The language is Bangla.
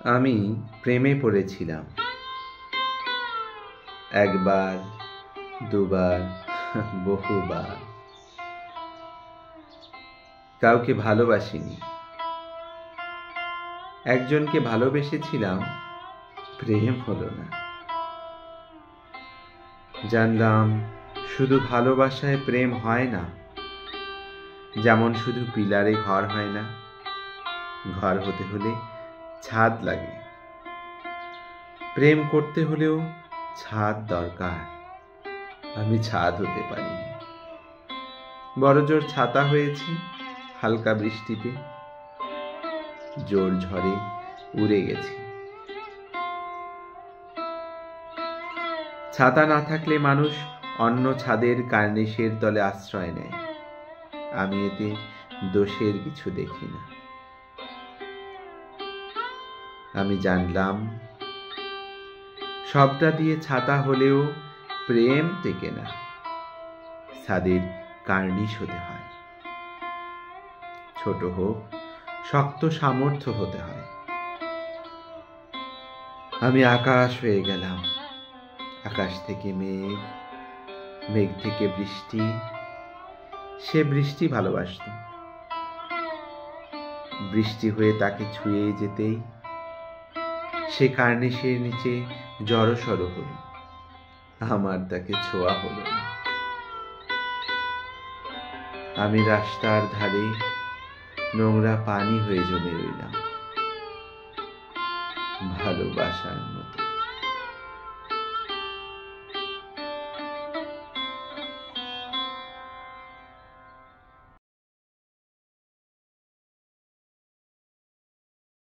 আমি প্রেমে পড়েছিলাম, একবার দুবার বহুবার। কাউকে ভালোবাসিনি, একজনকে ভালোবেসেছিলাম, প্রেম হলো না। জানলাম শুধু ভালোবাসায় প্রেম হয় না, যেমন শুধু পিলারে ঘর হয় না, ঘর হতে হলে ছাদ লাগে। প্রেম করতে হলেও ছাদ দরকার। আমি ছাদ হতে পারিনি। বড়জোর ছাতা হয়েছি হালকা বৃষ্টিতে, জোর ঝড়ে উড়ে গেছি। ছাতা না থাকলে মানুষ অন্য ছাদের কার্নিশের তলে আশ্রয় নেয়। আমি এতে দোষের কিছু দেখি না। আমি জানলাম সবটা দিয়ে ছাতা হলেও প্রেম টেকে না, ছাদের কার্নিশ হতে হয়। ছোট হোক, শক্ত সামর্থ্য হতে হয়। আমি আকাশ হয়ে গেলাম, আকাশ থেকে মেঘ, মেঘ থেকে বৃষ্টি। সে বৃষ্টি ভালোবাসত। বৃষ্টি হয়ে তাকে ছুঁয়ে যেতেই সে কার্নিশের নিচে জড়সড় হল, আমার তাকে ছোঁয়া হলো না। আমি রাস্তার ধারে নোংরা পানি হয়ে জমে রইলাম, ভালোবাসার মতো।